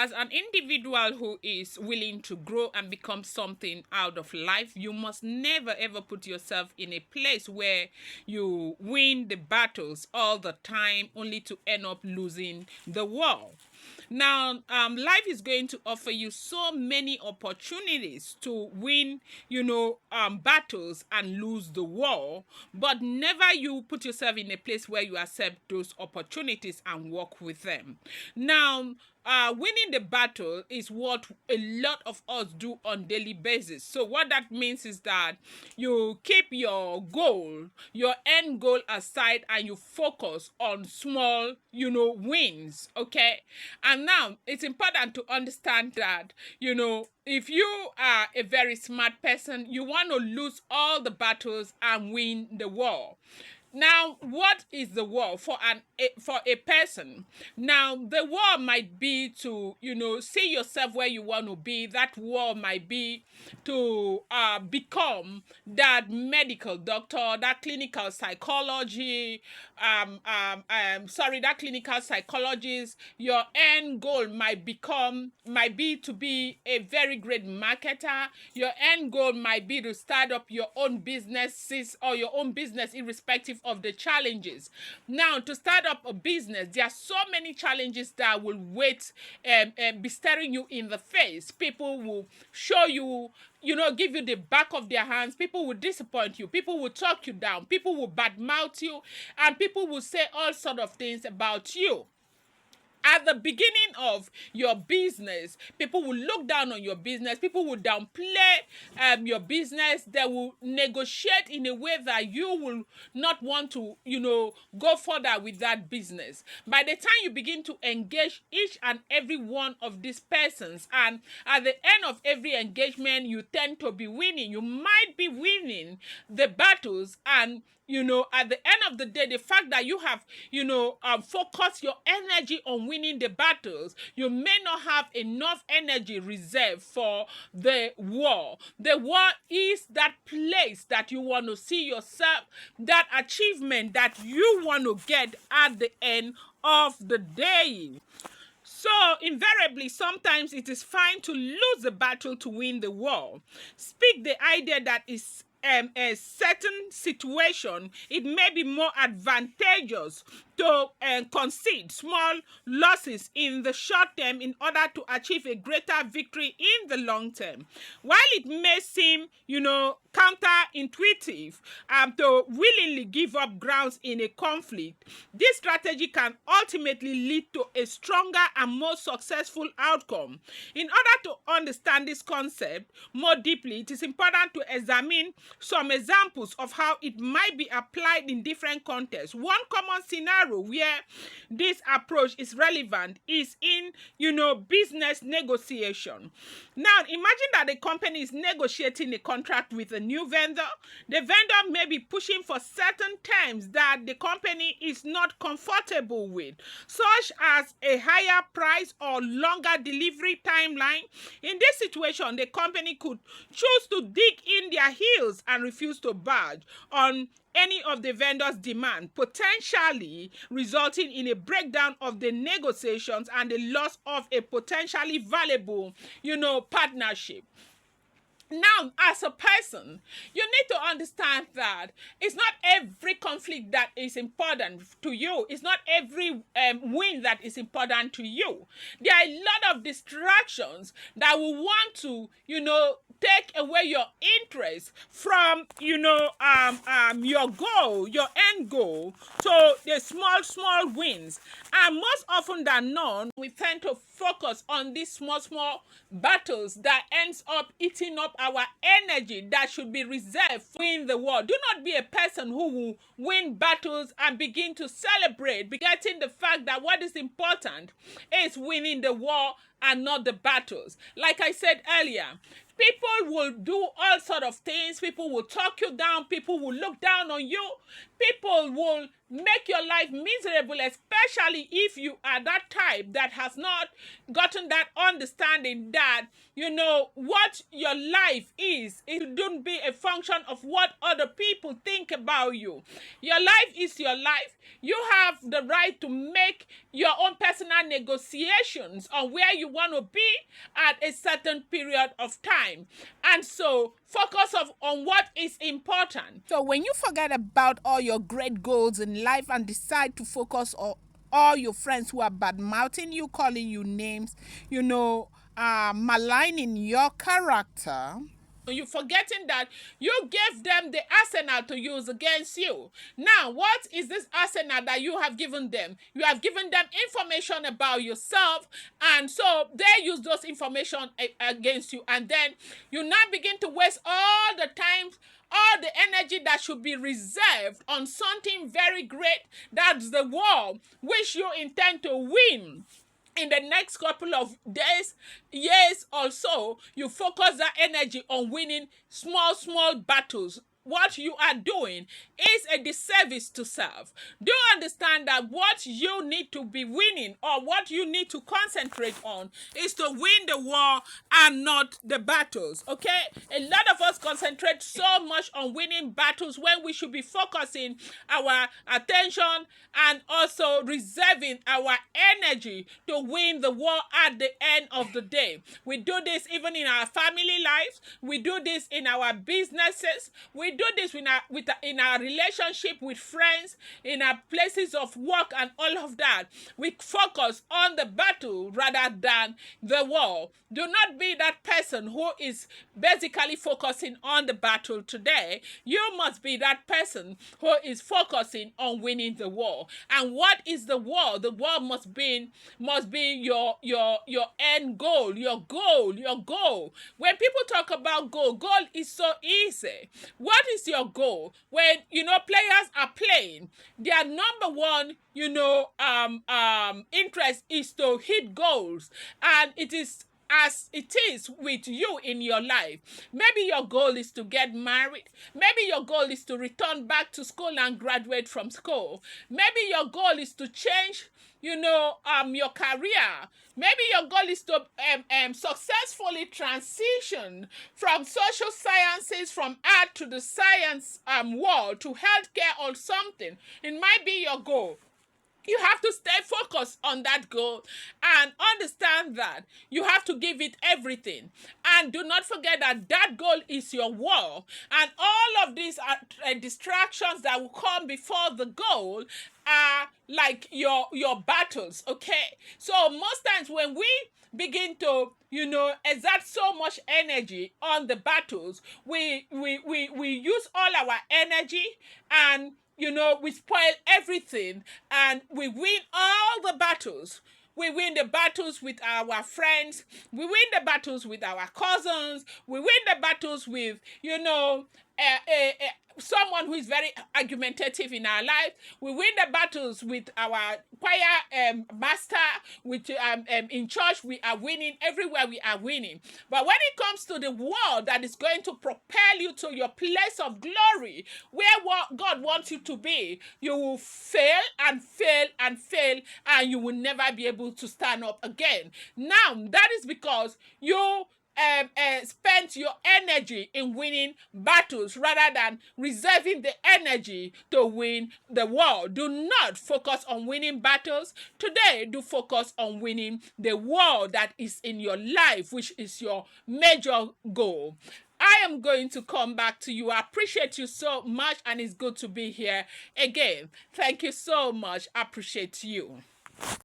as an individual who is willing to grow and become something out of life, you must never ever put yourself in a place where you win the battles all the time only to end up losing the war. Now, life is going to offer you so many opportunities to win, battles and lose the war, but never you put yourself in a place where you accept those opportunities and work with them. Now, winning the battle is what a lot of us do on daily basis. So what that means is that you keep your goal, your end goal aside, and you focus on small, wins. Okay. And now it's important to understand that, if you are a very smart person, you want to lose all the battles and win the war. Now, what is the war for a person? Now, the war might be to, see yourself where you want to be. That war might be to become that medical doctor, that clinical psychology, that clinical psychologist. Your end goal might be to be a very great marketer. Your end goal might be to start up your own businesses or your own business irrespective of the challenges. Now, to start up a business, there are so many challenges that will be staring you in the face. People will show you, give you the back of their hands. People will disappoint you. People will talk you down. People will badmouth you, and people will say all sort of things about you. At the beginning of your business, people will look down on your business. People will downplay your business. They will negotiate in a way that you will not want to, go further with that business. By the time you begin to engage each and every one of these persons, and at the end of every engagement, you tend to be winning. You might be winning the battles, and at the end of the day, the fact that you have, focused your energy on winning the battles, you may not have enough energy reserved for the war. The war is that place that you want to see yourself, that achievement that you want to get at the end of the day. So, invariably, sometimes it is fine to lose the battle to win the war. Speak the idea that is a certain situation, it may be more advantageous to concede small losses in the short term in order to achieve a greater victory in the long term. While it may seem, counterintuitive to willingly give up grounds in a conflict, this strategy can ultimately lead to a stronger and more successful outcome. In order to understand this concept more deeply, it is important to examine some examples of how it might be applied in different contexts. One common scenario where this approach is relevant is in, business negotiation. Now, imagine that the company is negotiating a contract with a new vendor. The vendor may be pushing for certain terms that the company is not comfortable with, such as a higher price or longer delivery timeline. In this situation, the company could choose to dig in their heels and refuse to budge on any of the vendor's demand, potentially resulting in a breakdown of the negotiations and the loss of a potentially valuable, partnership. Now, as a person, you need to understand that it's not every conflict that is important to you. It's not every win that is important to you. There are a lot of distractions that will want to, take away your interest from, your goal, your end goal, to the small wins. And most often than not, we tend to focus on these small battles that ends up eating up our energy that should be reserved for winning the war. Do not be a person who will win battles and begin to celebrate, forgetting the fact that what is important is winning the war and not the battles. Like I said earlier, people will do all sort of things. People will talk you down. People will look down on you. People will make your life miserable, especially if you are that type that has not gotten that understanding that, what your life is. It shouldn't be a function of what other people think about you. Your life is your life. You have the right to make your own personal negotiations on where you want to be at a certain period of time. And so focus on what is important. So when you forget about all your great goals in life and decide to focus on all your friends who are bad-mouthing you, calling you names, maligning your character, you're forgetting that you gave them the arsenal to use against you. Now, what is this arsenal that you have given them? You have given them information about yourself, and so they use those information against you, and then you now begin to waste all the time, all the energy that should be reserved on something very great. That's the war which you intend to win. In the next couple of days, years or so, you focus that energy on winning small battles. What you are doing is a disservice to self. Do you understand that what you need to be winning, or what you need to concentrate on, is to win the war and not the battles, okay? A lot of us concentrate so much on winning battles when we should be focusing our attention and also reserving our energy to win the war at the end of the day. We do this even in our family lives. We do this in our businesses. We do this in our relationship with friends, in our places of work and all of that. We focus on the battle rather than the war. Do not be that person who is basically focusing on the battle today. You must be that person who is focusing on winning the war. And what is the war? The war must be your end goal, your goal. When people talk about goal is so easy. What is your goal? When players are playing, their number one interest is to hit goals, and it is as it is with you in your life. Maybe your goal is to get married. Maybe your goal is to return back to school and graduate from school. Maybe your goal is to change your career. Maybe your goal is to successfully transition from social sciences, from art to the science world, to healthcare or something. It might be your goal. You have to stay focused on that goal and understand that you have to give it everything. And do not forget that that goal is your war. And all of these distractions that will come before the goal are like your battles, okay? So most times when we begin to exert so much energy on the battles, we use all our energy, and we spoil everything, and we win all the battles. We win the battles with our friends. We win the battles with our cousins. We win the battles with, someone who is very argumentative in our life. We win the battles with our choir master, which in church we are winning. Everywhere we are winning. But when it comes to the war that is going to propel you to your place of glory, where God wants you to be, you will fail and fail and fail, and you will never be able to stand up again. Now, that is because you spent your energy in winning battles rather than reserving the energy to win the war. Do not focus on winning battles. Today, do focus on winning the war that is in your life, which is your major goal. I am going to come back to you. I appreciate you so much, and it's good to be here again. Thank you so much. I appreciate you.